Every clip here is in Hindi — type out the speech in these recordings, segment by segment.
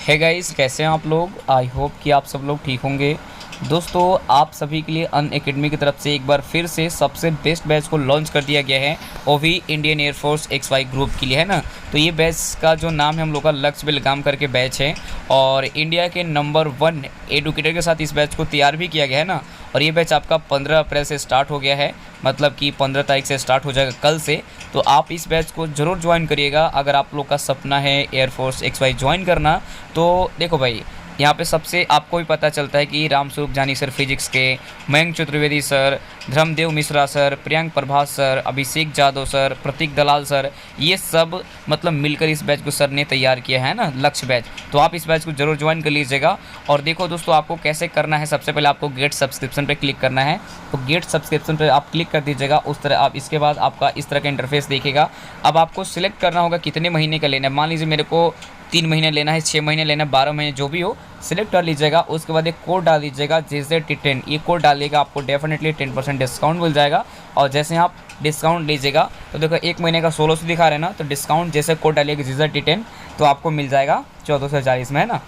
है गाइस, कैसे हैं आप लोग। आई होप कि आप सब लोग ठीक होंगे। दोस्तों, आप सभी के लिए अनअकैडमी की तरफ से एक बार फिर से सबसे बेस्ट बैच को लॉन्च कर दिया गया है, वो भी इंडियन एयरफोर्स XY ग्रुप के लिए, है ना। तो ये बैच का जो नाम है हम लोग का लक्ष्य पे लगाम करके बैच है, और इंडिया के नंबर 1 एडुकेटर के साथ इस बैच को तैयार भी किया गया है ना। और ये बैच आपका 15 अप्रैल से स्टार्ट हो गया है, मतलब कि 15 तारीख से स्टार्ट हो जाएगा, कल से। तो आप इस बैच को ज़रूर ज्वाइन करिएगा अगर आप लोग का सपना है एयरफोर्स XY ज्वाइन करना। तो देखो भाई, यहाँ पे सबसे आपको भी पता चलता है कि रामस्वरूप जानी सर फिजिक्स के, Mayank Chaturvedi sir, Dharmdev Mishra sir, Priyank Prabhas sir, Abhishek Jadhav sir, Pratik Dalal sir, ये सब मतलब मिलकर इस बैच को सर ने तैयार किया है ना, लक्ष्य बैच। तो आप इस बैच को जरूर ज्वाइन कर लीजिएगा। और देखो दोस्तों, आपको कैसे करना है, सबसे पहले आपको गेट सब्सक्रिप्शन पर क्लिक करना है। तो गेट सब्सक्रिप्शन पर आप क्लिक कर दीजिएगा, उस तरह आप इसके बाद आपका इस तरह का इंटरफेस देखेगा। अब आपको सिलेक्ट करना होगा कितने महीने का लेना है। मान लीजिए मेरे को 3 महीने लेना है, 6 महीने लेना है, 12 महीने, जो भी हो सिलेक्ट कर लीजिएगा। उसके बाद एक कोड डाल दीजिएगा JZ10। ये कोड डालिएगा, आपको डेफिनेटली 10% डिस्काउंट मिल जाएगा। और जैसे आप डिस्काउंट लीजिएगा तो देखो 1 महीने का 1600 दिखा रहे हैं ना, तो डिस्काउंट जैसे कोड डालिएगा JZ10 तो आपको मिल जाएगा 1440 में, है ना।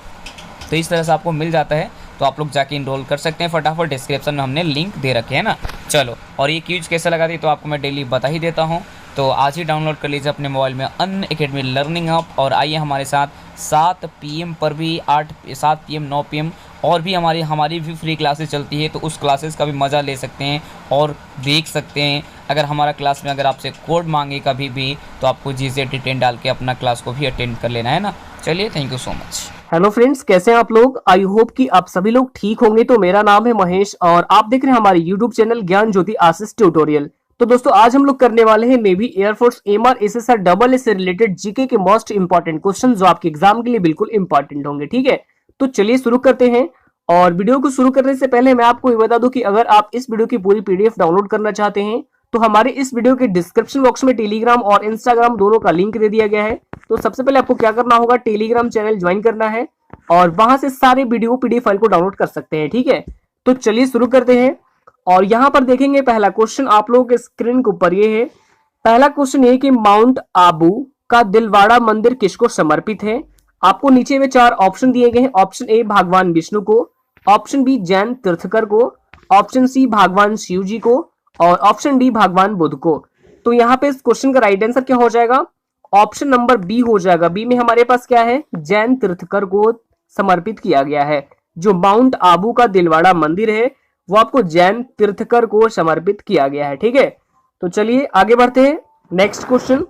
तो इस तरह से आपको मिल जाता है। तो आप लोग जाके इनरोल कर सकते हैं फटाफट, डिस्क्रिप्शन में हमने लिंक दे रखे हैं ना। चलो, और ये क्यूज कैसे लगाती तो आपको मैं डेली बता ही देता हूँ। तो आज ही डाउनलोड कर लीजिए अपने मोबाइल में अनअकैडमी लर्निंग ऐप, और आइए हमारे साथ 7 PM पर भी, 7 PM 9 PM और भी हमारी भी फ्री क्लासेस चलती है। तो उस क्लासेस का भी मज़ा ले सकते हैं और देख सकते हैं। अगर हमारा क्लास में अगर आपसे कोड मांगे कभी भी, तो आपको JZ10 डाल के अपना क्लास को भी अटेंड कर लेना है ना। चलिए, thank you so much. Hello friends, कैसे हैं आप लोग। आई होप कि आप सभी लोग ठीक होंगे। तो मेरा नाम है महेश और आप देख रहे हैं हमारे यूट्यूब चैनल ज्ञान ज्योति आशीष ट्यूटोरियल। तो दोस्तों, आज हम लोग करने वाले हैं navy air force MR SSR double S से रिलेटेड जीके के मोस्ट इंपॉर्टेंट क्वेश्चन, जो आपके एग्जाम के लिए बिल्कुल इंपॉर्टेंट होंगे। ठीक है, तो चलिए शुरू करते हैं। और वीडियो को शुरू करने से पहले मैं आपको ये बता दूं कि अगर आप इस वीडियो की पूरी PDF डाउनलोड करना चाहते हैं तो हमारे इस वीडियो के डिस्क्रिप्शन बॉक्स में टेलीग्राम और इंस्टाग्राम दोनों का लिंक दे दिया गया है। तो सबसे पहले आपको क्या करना होगा, टेलीग्राम चैनल ज्वाइन करना है और वहां से सारे वीडियो PDF फाइल को डाउनलोड कर सकते हैं। ठीक है, तो चलिए शुरू करते हैं। और यहां पर देखेंगे पहला क्वेश्चन आप लोगों के स्क्रीन के ऊपर ये है। पहला क्वेश्चन ये कि माउंट आबू का दिलवाड़ा मंदिर किसको समर्पित है। आपको नीचे में 4 ऑप्शन दिए गए हैं। ऑप्शन ए भगवान विष्णु को, ऑप्शन बी जैन तीर्थकर को, ऑप्शन सी भगवान शिव जी को, और ऑप्शन डी भगवान बुद्ध को। तो यहाँ पे इस क्वेश्चन का राइट आंसर क्या हो जाएगा, ऑप्शन नंबर बी हो जाएगा। बी में हमारे पास क्या है, जैन तीर्थकर को समर्पित किया गया है। जो माउंट आबू का दिलवाड़ा मंदिर है वो आपको जैन तीर्थकर को समर्पित किया गया है। ठीक है, तो चलिए आगे बढ़ते हैं। नेक्स्ट क्वेश्चन,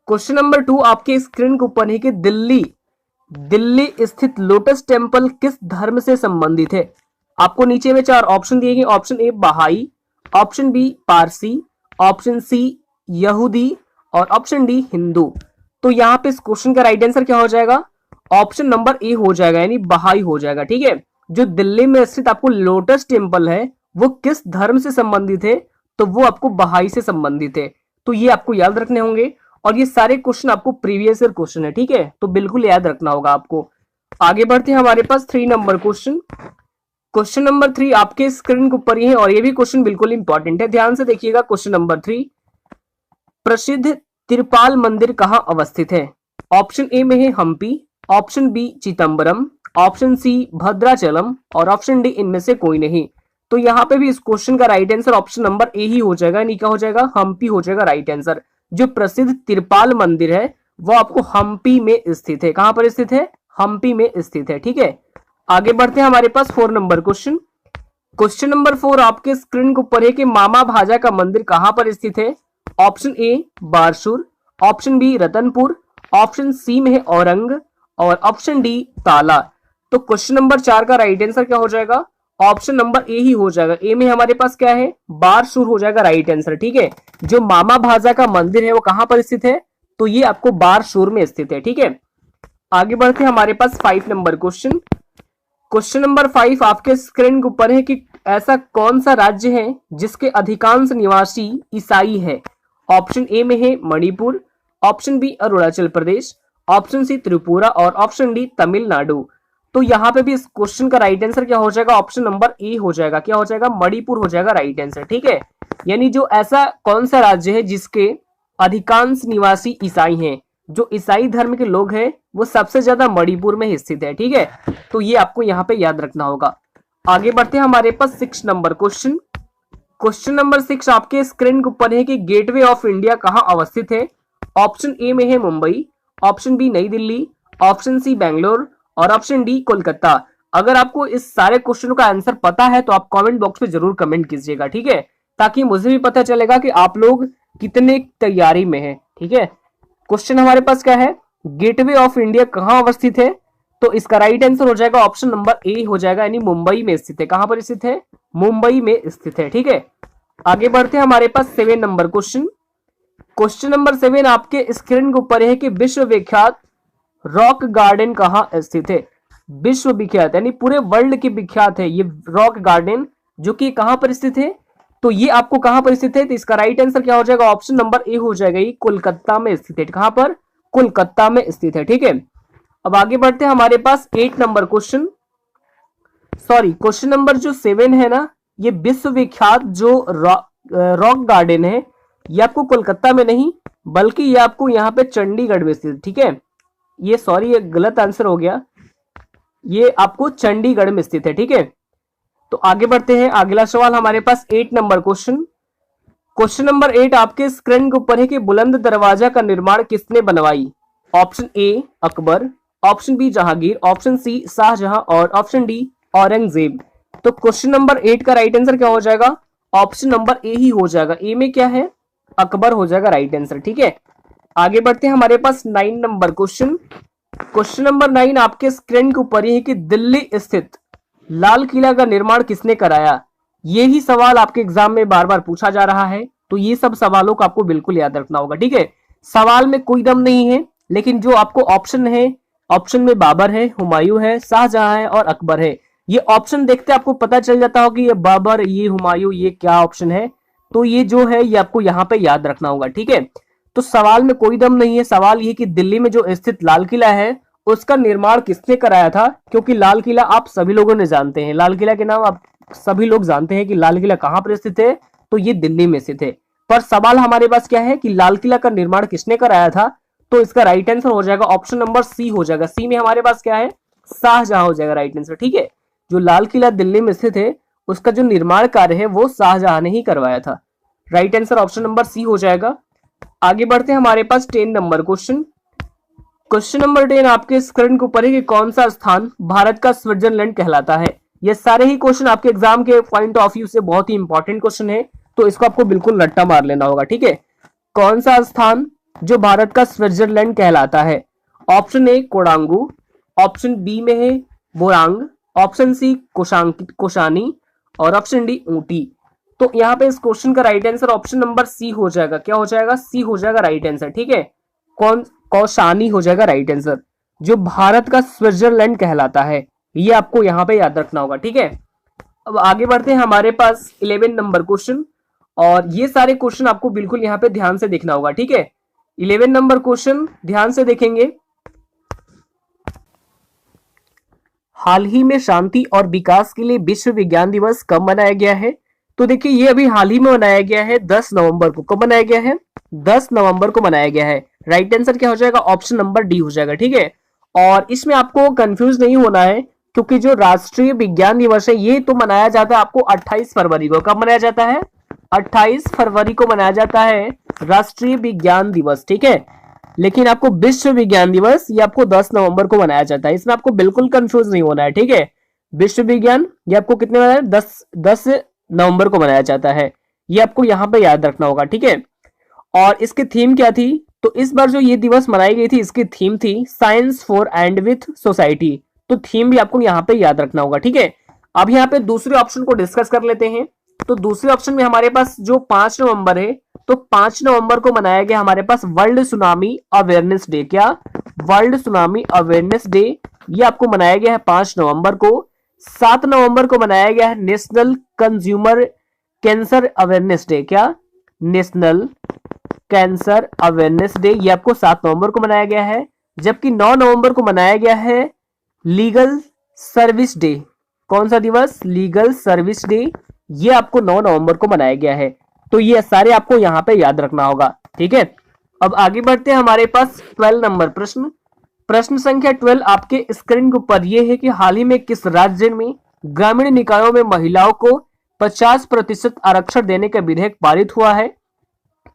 क्वेश्चन नंबर 2 आपके स्क्रीन के ऊपर है कि दिल्ली स्थित लोटस टेम्पल किस धर्म से संबंधित है। आपको नीचे में 4 ऑप्शन दिए गए। Option A Bahai, option B Parsi, option C यहूदी, और ऑप्शन डी हिंदू। तो यहाँ पे इस क्वेश्चन का राइट आंसर क्या हो जाएगा, ऑप्शन नंबर ए हो जाएगा, यानी बहाई हो जाएगा। ठीक है, जो दिल्ली में स्थित आपको लोटस टेम्पल है वो किस धर्म से संबंधित है, तो वो आपको बहाई से संबंधित है। तो ये आपको याद रखने होंगे, और ये सारे क्वेश्चन आपको प्रीवियस ईयर क्वेश्चन है। ठीक है, तो बिल्कुल याद रखना होगा आपको। आगे बढ़ते हैं, हमारे पास 3 नंबर क्वेश्चन। क्वेश्चन नंबर 3 आपके स्क्रीन के ऊपर ही है, और ये भी क्वेश्चन बिल्कुल इंपॉर्टेंट है, ध्यान से देखिएगा। क्वेश्चन नंबर 3, प्रसिद्ध तिरपाल मंदिर कहां अवस्थित है। ऑप्शन ए में है Hampi, option B Chidambaram, option C Bhadrachalam, और ऑप्शन डी इनमें से कोई नहीं। तो यहाँ पे भी इस क्वेश्चन का right answer option number A ही हो जाएगा, यानी क्या हो जाएगा, हम्पी हो जाएगा राइट आंसर। जो प्रसिद्ध तिरपाल मंदिर है वो आपको हम्पी में स्थित है। कहां पर स्थित है, हम्पी में स्थित है। ठीक है, आगे बढ़ते हैं, हमारे पास 4 नंबर क्वेश्चन। क्वेश्चन नंबर 4 आपके स्क्रीन के ऊपर है कि मामा भाजा का मंदिर कहां पर स्थित है। Option A Barsoor, option B Ratanpur, option C में है औरंग, और ऑप्शन डी ताला। तो क्वेश्चन नंबर 4 का राइट आंसर क्या हो जाएगा, ऑप्शन नंबर ए ही हो जाएगा। ए में हमारे पास क्या है, बारसूर हो जाएगा राइट आंसर। ठीक है, जो मामा भाजा का मंदिर है वो कहां पर स्थित है, तो ये आपको बारसूर में स्थित है। ठीक है, आगे बढ़ते हैं, हमारे पास 5 नंबर क्वेश्चन। क्वेश्चन नंबर 5 आपके स्क्रीन के ऊपर है कि ऐसा कौन सा राज्य है जिसके अधिकांश निवासी ईसाई है। ऑप्शन ए में है Manipur, option B Arunachal Pradesh, option C Tripura, और ऑप्शन डी तमिलनाडु। तो यहाँ पे भी इस क्वेश्चन का राइट आंसर क्या हो जाएगा, ऑप्शन नंबर ए हो जाएगा। क्या हो जाएगा, मणिपुर हो जाएगा राइट आंसर। ठीक है, यानी जो ऐसा कौन सा राज्य है जिसके अधिकांश निवासी ईसाई हैं, जो ईसाई धर्म के लोग हैं वो सबसे ज्यादा मणिपुर में स्थित है। ठीक है, तो ये आपको यहाँ पे याद रखना होगा। आगे बढ़ते हैं हमारे पास 6 नंबर क्वेश्चन। क्वेश्चन नंबर 6 आपके स्क्रीन के ऊपर है कि गेटवे ऑफ इंडिया कहाँ अवस्थित है। ऑप्शन ए में है मुंबई, ऑप्शन बी नई दिल्ली, ऑप्शन सी बेंगलोर और ऑप्शन डी कोलकाता। अगर आपको इस सारे क्वेश्चनों का आंसर पता है तो आप कमेंट बॉक्स में जरूर कमेंट कीजिएगा। ठीक है, ताकि मुझे भी पता चलेगा कि आप लोग कितने तैयारी में हैं। ठीक है, क्वेश्चन हमारे पास क्या है, गेटवे ऑफ इंडिया कहाँ अवस्थित है। तो इसका राइट आंसर हो जाएगा ऑप्शन नंबर ए हो जाएगा, यानी मुंबई में स्थित है। कहां पर स्थित है, मुंबई में स्थित है। ठीक है, आगे बढ़ते हैं हमारे पास 7 नंबर क्वेश्चन। क्वेश्चन नंबर 7 आपके स्क्रीन के ऊपर है कि विश्व विख्यात रॉक गार्डन कहाँ स्थित है। विश्व विख्यात यानी पूरे वर्ल्ड की विख्यात है ये रॉक गार्डन, जो कि कहां पर स्थित है। तो ये आपको कहां पर स्थित है, तो इसका राइट आंसर क्या हो जाएगा, ऑप्शन नंबर ए हो जाएगा, ये कोलकाता में स्थित है। कहां पर, कोलकाता में स्थित है। ठीक है, अब आगे बढ़ते हैं हमारे पास 8 number question. Sorry, question number जो 7 है ना, ये विश्व विख्यात जो रॉक गार्डन है, ये आपको कोलकाता में नहीं बल्कि ये आपको यहाँ पे चंडीगढ़ में स्थित। ठीक है, ये सॉरी ये गलत आंसर हो गया, ये आपको चंडीगढ़ में स्थित है। ठीक है, तो आगे बढ़ते हैं। अगला सवाल हमारे पास 8 नंबर क्वेश्चन। क्वेश्चन नंबर 8 आपके स्क्रीन के ऊपर है कि बुलंद दरवाजा का निर्माण किसने बनवाई। Option A Akbar, option B Jahangir, option C Shahjahan और ऑप्शन डी औरंगजेब। तो क्वेश्चन नंबर 8 का राइट आंसर क्या हो जाएगा, ऑप्शन नंबर ए ही हो जाएगा। ए में क्या है, अकबर हो जाएगा राइट आंसर। ठीक है, आगे बढ़ते हैं हमारे पास 9 नंबर क्वेश्चन। क्वेश्चन नंबर 9 आपके स्क्रीन के ऊपर है कि दिल्ली स्थित लाल किला का निर्माण किसने कराया। ये ही सवाल आपके एग्जाम में बार बार पूछा जा रहा है, तो ये सब सवालों को आपको बिल्कुल याद रखना होगा। ठीक है, सवाल में कोई दम नहीं है, लेकिन जो आपको ऑप्शन है, ऑप्शन में बाबर है, हुमायूं है, शाहजहां है और अकबर है। ये ऑप्शन देखते आपको पता चल जाता होगा कि ये बाबर, ये हुमायूं, ये क्या ऑप्शन है। तो ये जो है ये आपको यहाँ पे याद रखना होगा। ठीक है, तो सवाल में कोई दम नहीं है, सवाल ये कि दिल्ली में जो स्थित लाल किला है उसका निर्माण किसने कराया था। क्योंकि लाल किला आप सभी लोगों ने जानते हैं, लाल किला के नाम आप सभी लोग जानते हैं कि लाल किला कहां पर स्थित है, तो ये दिल्ली में स्थित है। पर सवाल हमारे पास क्या है कि लाल किला का निर्माण किसने कराया था। तो इसका राइट आंसर हो जाएगा ऑप्शन नंबर सी हो जाएगा। सी में हमारे पास क्या है, शाहजहां हो जाएगा राइट आंसर। ठीक है, जो लाल किला दिल्ली में स्थित है उसका जो निर्माण कार्य है वो शाहजहां ने ही करवाया था। Right answer option number C हो जाएगा। आगे बढ़ते हैं हमारे पास 10 नंबर क्वेश्चन। क्वेश्चन नंबर 10 आपके स्क्रीन के ऊपर है कि कौन सा स्थान भारत का स्विट्जरलैंड कहलाता है। ये सारे ही क्वेश्चन आपके एग्जाम के पॉइंट ऑफ व्यू से बहुत ही इंपॉर्टेंट क्वेश्चन है, तो इसको आपको बिल्कुल रट्टा मार लेना होगा। ठीक है, कौन सा स्थान जो भारत का स्विट्जरलैंड कहलाता है। ऑप्शन ए कोडांगू, ऑप्शन बी में है बोरांग, ऑप्शन सी कोशानी और ऑप्शन डी ऊटी। तो यहाँ पे इस क्वेश्चन का right answer option number C हो जाएगा। क्या हो जाएगा, सी हो जाएगा राइट आंसर। ठीक है, कौशानी हो जाएगा राइट आंसर, जो भारत का स्विट्जरलैंड कहलाता है। ये आपको यहाँ पे याद रखना होगा। ठीक है, अब आगे बढ़ते हैं हमारे पास 11 नंबर क्वेश्चन, और ये सारे क्वेश्चन आपको बिल्कुल यहाँ पे ध्यान से देखना होगा। ठीक है, 11 नंबर क्वेश्चन ध्यान से देखेंगे। हाल ही में शांति और विकास के लिए विश्व विज्ञान दिवस कब मनाया गया है। तो देखिए ये अभी हाल ही में मनाया गया है 10 नवंबर को। कब मनाया गया है, 10 नवंबर को मनाया गया है। राइट आंसर क्या हो जाएगा, ऑप्शन नंबर डी हो जाएगा। ठीक है, और इसमें आपको कंफ्यूज नहीं होना है, क्योंकि जो राष्ट्रीय विज्ञान दिवस है ये तो मनाया जाता है आपको 28 फरवरी को। कब मनाया जाता है, 28 फरवरी को मनाया जाता है राष्ट्रीय विज्ञान दिवस। ठीक है, लेकिन आपको विश्व विज्ञान दिवस ये आपको 10 नवंबर को मनाया जाता है। इसमें आपको बिल्कुल कंफ्यूज नहीं होना है। ठीक है, विश्व विज्ञान ये आपको कितने मनाया, 10 नवंबर को मनाया जाता है। ये आपको यहाँ पे याद रखना होगा। ठीक है, और इसकी थीम क्या थी, तो इस बार जो ये दिवस मनाई गई थी इसकी थीम थी science for and with society. तो थीम भी आपको यहाँ पे याद रखना होगा। ठीक है, अब यहाँ पे दूसरे ऑप्शन को डिस्कस कर लेते हैं। तो दूसरे ऑप्शन में हमारे पास जो 5 नवंबर है, तो 5 नवंबर को मनाया गया हमारे पास वर्ल्ड सुनामी अवेयरनेस डे। क्या, वर्ल्ड सुनामी अवेयरनेस डे ये आपको मनाया गया है 5 नवंबर को। 7 नवंबर को मनाया गया है national consumer cancer awareness day. क्या, नेशनल कैंसर अवेयरनेस डे ये आपको 7 नवंबर को मनाया गया है। जबकि 9 नवंबर को मनाया गया है लीगल सर्विस डे। कौन सा दिवस, लीगल सर्विस डे, ये आपको 9 नवंबर को मनाया गया है। तो ये सारे आपको यहाँ पे याद रखना होगा। ठीक है, अब आगे बढ़ते हैं हमारे पास 12 नंबर प्रश्न। प्रश्न संख्या 12 आपके स्क्रीन के ऊपर ये है कि हाल ही में किस राज्य में ग्रामीण निकायों में महिलाओं को 50% आरक्षण देने का विधेयक पारित हुआ है।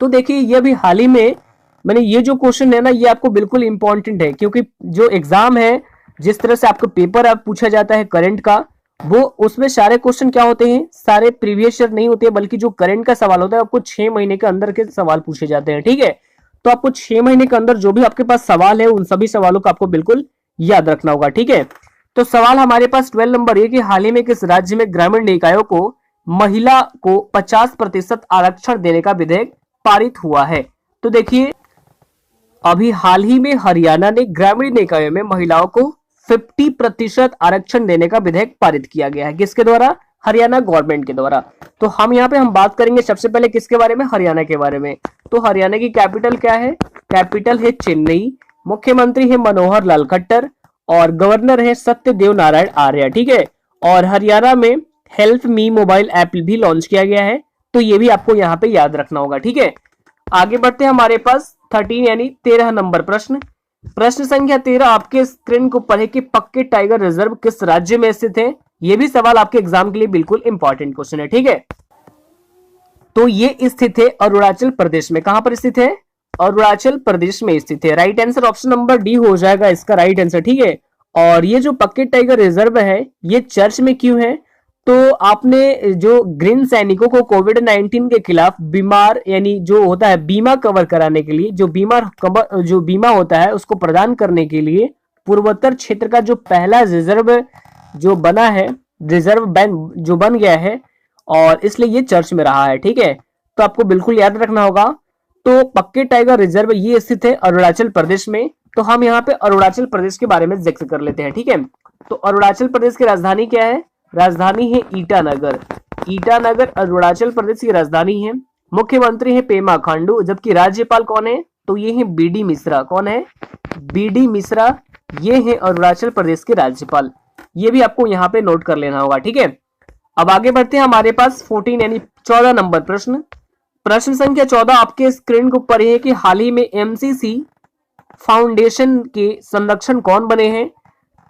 तो देखिए ये अभी हाल ही में मैंने ये जो क्वेश्चन है ना ये आपको बिल्कुल इंपॉर्टेंट है, क्योंकि जो एग्जाम है जिस तरह से आपको पेपर अब पूछा जाता है करंट का, वो उसमें सारे क्वेश्चन क्या होते हैं, सारे प्रीवियस ईयर नहीं होते, बल्कि जो करंट का सवाल होता है आपको 6 महीने के अंदर के सवाल पूछे जाते हैं। ठीक है, तो आपको 6 महीने के अंदर जो भी आपके पास सवाल है उन सभी सवालों को आपको बिल्कुल याद रखना होगा। ठीक है, तो सवाल हमारे पास 12 नंबर ये कि हाल ही में किस राज्य में ग्रामीण निकायों को महिला को 50% आरक्षण देने का विधेयक पारित हुआ है। तो देखिए अभी हाल ही में हरियाणा ने ग्रामीण निकायों में महिलाओं को 50% आरक्षण देने का विधेयक पारित किया गया है। किसके द्वारा? हरियाणा गवर्नमेंट के द्वारा। तो हम यहाँ पे हम बात करेंगे सबसे पहले किसके बारे में? हरियाणा के बारे में। तो हरियाणा की कैपिटल क्या है? कैपिटल है चेन्नई। मुख्यमंत्री है मनोहर लाल खट्टर और गवर्नर है सत्यदेव नारायण आर्य। ठीक है, और हरियाणा में हेल्प मी मोबाइल ऐप भी लॉन्च किया गया है। तो ये भी आपको यहाँ पे याद रखना होगा। ठीक है, आगे बढ़ते हैं हमारे पास 13 यानी 13 नंबर प्रश्न। प्रश्न संख्या 13 आपके स्क्रीन को ऊपर है कि पक्के टाइगर रिजर्व किस राज्य में स्थित है। यह भी सवाल आपके एग्जाम के लिए बिल्कुल इंपॉर्टेंट क्वेश्चन है। ठीक है, तो ये स्थित है अरुणाचल प्रदेश में। कहां पर स्थित है? अरुणाचल प्रदेश में स्थित है। Right answer option number D हो जाएगा इसका राइट आंसर। ठीक है, और ये जो पक्के टाइगर रिजर्व है ये चर्च में क्यों है? तो आपने जो ग्रीन सैनिकों को कोविड-19 के खिलाफ बीमार यानी जो होता है बीमा कवर कराने के लिए, जो बीमा होता है उसको प्रदान करने के लिए पूर्वोत्तर क्षेत्र का जो पहला रिजर्व जो बना है, रिजर्व बैंक जो बन गया है, और इसलिए ये चर्च में रहा है। ठीक है, तो आपको बिल्कुल याद रखना होगा। तो पक्के टाइगर रिजर्व ये स्थित है अरुणाचल प्रदेश में। तो हम यहाँ पे अरुणाचल प्रदेश के बारे में जिक्र कर लेते हैं। ठीक है, तो अरुणाचल प्रदेश की राजधानी क्या है? राजधानी है ईटानगर। ईटानगर अरुणाचल प्रदेश की राजधानी है। मुख्यमंत्री है पेमा खांडू, जबकि राज्यपाल कौन है? तो ये है बीडी मिश्रा। कौन है? बीडी मिश्रा, ये है अरुणाचल प्रदेश के राज्यपाल। ये भी आपको यहाँ पे नोट कर लेना होगा। ठीक है, अब आगे बढ़ते हैं हमारे पास 14 यानी 14 नंबर प्रश्न। प्रश्न संख्या 14 आपके स्क्रीन के ऊपर है कि हाल ही में एमसीसी फाउंडेशन के संरक्षण कौन बने हैं।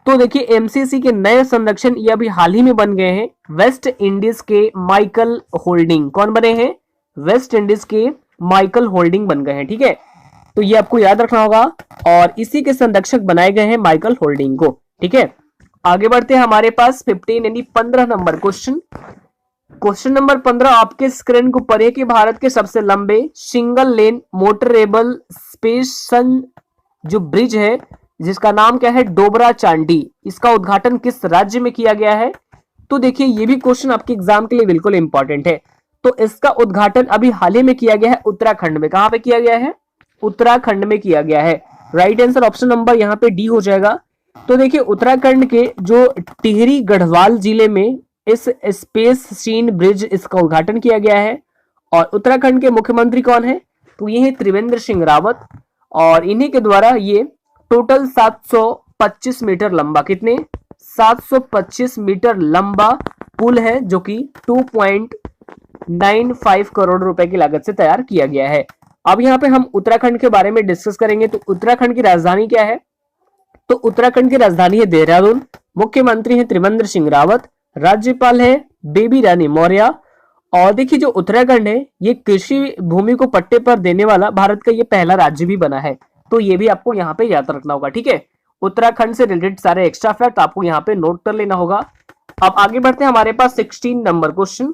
तो देखिए एमसीसी के नए संरक्षण ये अभी हाल ही में बन गए हैं वेस्ट इंडीज के माइकल होल्डिंग। कौन बने हैं? वेस्ट इंडीज के माइकल होल्डिंग बन गए हैं। ठीक है, तो ये आपको याद रखना होगा, और इसी के संरक्षक बनाए गए हैं माइकल होल्डिंग को। ठीक है, आगे बढ़ते हैं हमारे पास 15 यानी 15 नंबर क्वेश्चन। क्वेश्चन नंबर 15 आपके स्क्रीन को ऊपर है कि भारत के सबसे लंबे सिंगल लेन मोटरेबल स्पेशन जो ब्रिज है जिसका नाम क्या है? डोबरा चांडी, इसका उद्घाटन किस राज्य में किया गया है? तो देखिए ये भी क्वेश्चन आपके एग्जाम के लिए बिल्कुल इंपॉर्टेंट है। तो इसका उद्घाटन अभी हाल ही में किया गया है उत्तराखंड में। कहां पे किया गया है? उत्तराखंड में किया गया है। राइट आंसर ऑप्शन नंबर यहाँ पे डी हो जाएगा। तो देखिए उत्तराखंड के जो टिहरी गढ़वाल जिले में इस स्पेस सीन ब्रिज इसका उद्घाटन किया गया है। और उत्तराखंड के मुख्यमंत्री कौन है? तो ये है त्रिवेंद्र सिंह रावत, और इन्हीं के द्वारा ये टोटल 725 मीटर लंबा, कितने? 725 मीटर लंबा पुल है जो कि 2.95 करोड़ रुपए की लागत से तैयार किया गया है। अब यहाँ पे हम उत्तराखंड के बारे में डिस्कस करेंगे। तो उत्तराखंड की राजधानी क्या है? तो उत्तराखंड की राजधानी है देहरादून। मुख्यमंत्री है त्रिवेंद्र सिंह रावत, राज्यपाल है बेबी रानी मौर्य। और देखिए जो उत्तराखंड है ये कृषि भूमि को पट्टे पर देने वाला भारत का ये पहला राज्य भी बना है। तो ये भी आपको यहाँ पे याद रखना होगा। ठीक है, उत्तराखंड से रिलेटेड सारे एक्स्ट्रा फैक्ट आपको यहाँ पे नोट कर लेना होगा। अब आगे बढ़ते हैं हमारे पास 16 नंबर क्वेश्चन।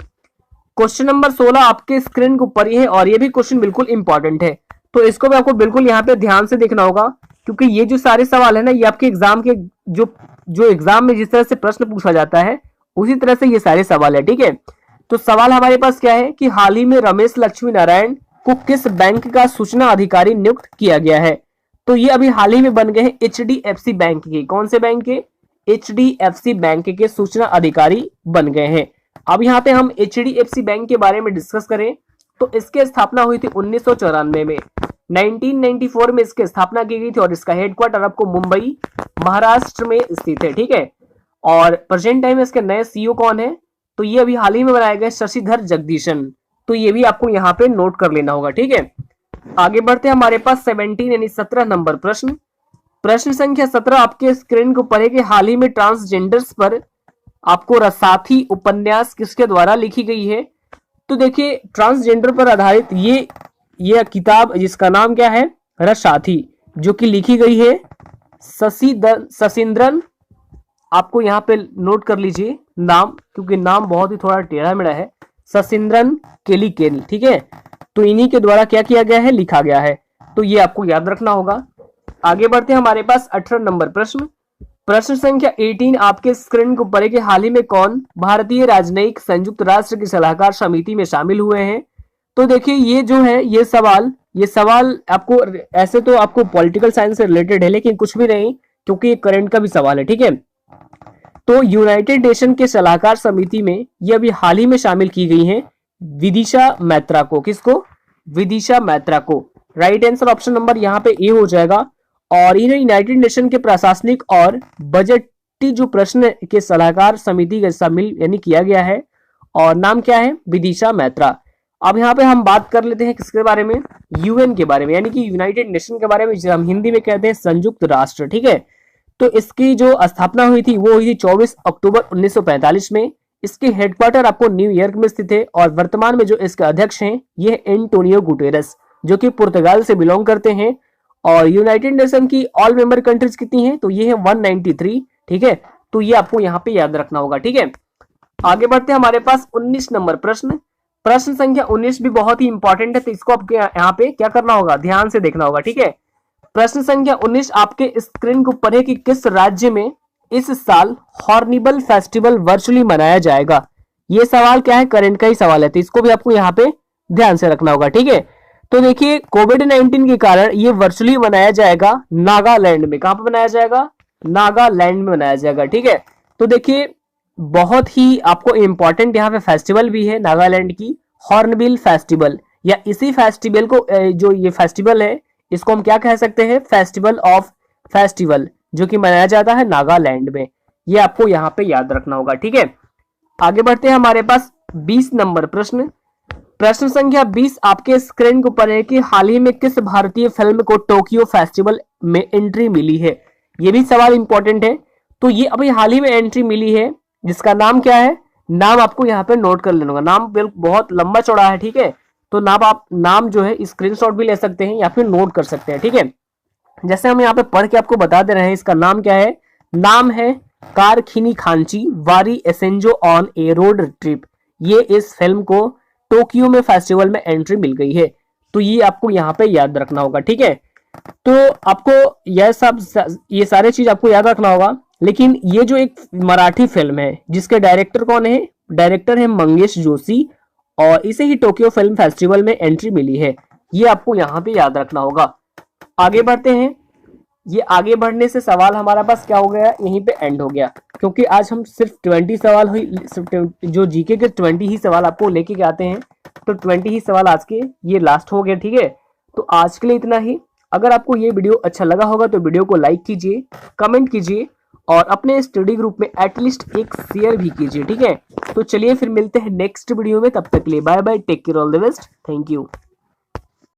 क्वेश्चन नंबर 16 आपके स्क्रीन के ऊपर ही है, और ये भी क्वेश्चन बिल्कुल इंपॉर्टेंट है। तो इसको भी आपको बिल्कुल यहाँ पे ध्यान से देखना होगा, क्योंकि ये जो सारे सवाल है ना ये आपके एग्जाम के जो एग्जाम में जिस तरह से प्रश्न पूछा जाता है उसी तरह से ये सारे सवाल है। ठीक है, तो सवाल हमारे पास क्या है कि हाल ही में रमेश लक्ष्मी नारायण को किस बैंक का सूचना अधिकारी नियुक्त किया गया है। तो ये अभी हाल ही में बन गए हैं HDFC बैंक के। कौन से बैंक के? HDFC बैंक के सूचना अधिकारी बन गए हैं। अब यहाँ पे हम HDFC बैंक के बारे में डिस्कस करें तो इसकी स्थापना हुई थी 1994 में। 1994 में इसकी स्थापना की गई थी, और इसका हेडक्वार्टर आपको मुंबई महाराष्ट्र में स्थित है। ठीक है, और प्रेजेंट टाइम में इसके नए CEO कौन है? तो ये अभी हाल ही में बनाए गए शशिधर जगदीशन। तो ये भी आपको यहाँ पे नोट कर लेना होगा। ठीक है, आगे बढ़ते हैं हमारे पास 17 यानी 17 नंबर प्रश्न। प्रश्न संख्या 17 आपके स्क्रीन को पढ़ेगी, हाल ही में ट्रांसजेंडर्स पर आपको रसाथी उपन्यास किसके द्वारा लिखी गई है? तो देखिए ट्रांसजेंडर पर आधारित ये किताब जिसका नाम क्या है, रसाथी, जो कि लिखी गई है शशिंद्रन, आपको यहाँ पे नोट कर लीजिए नाम, क्योंकि नाम बहुत ही थोड़ा टेढ़ा मेढ़ा है, शशिंद्रन केलिकेनी, ठीक है। तो इन्हीं के द्वारा क्या किया गया है, लिखा गया है, तो ये आपको याद रखना होगा। आगे बढ़ते हैं, हमारे पास 18 नंबर प्रश्न। प्रश्न संख्या 18 आपके स्क्रीन को पढ़ेगी, हाल ही में कौन भारतीय राजनयिक संयुक्त राष्ट्र की सलाहकार समिति में शामिल हुए हैं? तो देखिए ये जो है ये सवाल आपको ऐसे तो आपको पॉलिटिकल साइंस से रिलेटेड है, लेकिन कुछ भी नहीं, क्योंकि ये करंट का भी सवाल है, ठीक है। तो यूनाइटेड नेशन के सलाहकार समिति में ये अभी हाल ही में शामिल की गई हैं विदिशा मैत्रा को। किसको? विदिशा मैत्रा को। राइट आंसर ऑप्शन नंबर यहाँ पे ए हो जाएगा। और इन्हें यूनाइटेड नेशन के प्रशासनिक और बजटी जो प्रश्न के सलाहकार समिति का शामिल यानी किया गया है, और नाम क्या है, विदिशा मैत्रा। अब यहाँ पे हम बात कर लेते हैं किसके बारे में, यूएन के बारे में, यानी कि यूनाइटेड नेशन के बारे में, जिसे हम हिंदी में कहते हैं संयुक्त राष्ट्र, ठीक है। तो इसकी जो स्थापना हुई थी वो हुई थी 24 अक्टूबर 1945 में। इसके हेडक्वार्टर आपको न्यूयॉर्क में स्थित है, और वर्तमान में जो इसके अध्यक्ष हैं ये एंटोनियो गुटेरेस, जो कि पुर्तगाल से बिलोंग करते हैं। और यूनाइटेड नेशन की ऑल मेंबर कंट्रीज कितनी है, तो ये है 193, ठीक है। तो ये आपको यहाँ पे याद रखना होगा, ठीक है। आगे बढ़ते हैं, हमारे पास 19 नंबर प्रश्न। प्रश्न संख्या 19 भी बहुत ही इंपॉर्टेंट है, तो इसको आपके यहाँ पे क्या करना होगा, ध्यान से देखना होगा, ठीक है। प्रश्न संख्या 19 आपके स्क्रीन को पढ़े कि किस राज्य में इस साल हॉर्निबल फेस्टिवल वर्चुअली मनाया जाएगा? ये सवाल क्या है, करंट का ही सवाल है, तो इसको भी आपको यहाँ पे ध्यान से रखना होगा, ठीक है। तो देखिए कोविड-19 के कारण ये वर्चुअली मनाया जाएगा नागालैंड में। कहां पर मनाया जाएगा? नागालैंड में मनाया जाएगा, ठीक है। तो देखिए बहुत ही आपको इंपॉर्टेंट यहाँ पे फेस्टिवल भी है नागालैंड की, हॉर्नबिल फेस्टिवल, या इसी फेस्टिवल को जो ये फेस्टिवल है इसको हम क्या कह सकते हैं, फेस्टिवल ऑफ फेस्टिवल, जो कि मनाया जाता है नागालैंड में। ये आपको यहाँ पे याद रखना होगा, ठीक है। आगे बढ़ते हैं, हमारे पास 20 नंबर प्रश्न। प्रश्न संख्या 20 आपके स्क्रीन को पर है कि हाल ही में किस भारतीय फिल्म को टोक्यो फेस्टिवल में एंट्री मिली है? ये भी सवाल इंपॉर्टेंट है। तो ये अभी हाल ही में एंट्री मिली है, जिसका नाम क्या है, नाम आपको यहाँ पे नोट कर लेना होगा। नाम बहुत लंबा चौड़ा है, ठीक है। तो नाम जो है स्क्रीनशॉट भी ले सकते हैं या फिर नोट कर सकते हैं, ठीक है। जैसे हम यहाँ पे पढ़ के आपको बता दे रहे हैं, इसका नाम क्या है, नाम है कारखिनी खांची वारी एसेंजो ऑन ए रोड ट्रिप। ये इस फिल्म को टोक्यो में फेस्टिवल में एंट्री मिल गई है, तो ये आपको यहाँ पे याद रखना होगा, ठीक है। तो आपको ये सारे चीज आपको याद रखना होगा। लेकिन ये जो एक मराठी फिल्म है जिसके डायरेक्टर कौन है, डायरेक्टर है मंगेश जोशी, और इसे ही टोक्यो फिल्म फेस्टिवल में एंट्री मिली है, ये आपको यहाँ पे याद रखना होगा। आगे बढ़ते हैं, ये आगे बढ़ने से सवाल हमारा पास क्या हो गया, यहीं पे एंड हो गया, क्योंकि आज हम सिर्फ 20 सवाल जो जीके के 20 ही सवाल आपको लेके आते हैं, तो 20 ही सवाल आज के ये लास्ट हो गए, ठीक है। तो आज के लिए इतना ही। अगर आपको ये वीडियो अच्छा लगा होगा तो वीडियो को लाइक कीजिए, कमेंट कीजिए, और अपने स्टडी ग्रुप में एटलीस्ट एक शेयर भी कीजिए, ठीक है। तो चलिए फिर मिलते हैं नेक्स्ट वीडियो में, तब तक के लिए bye bye, take care, all the best, thank you.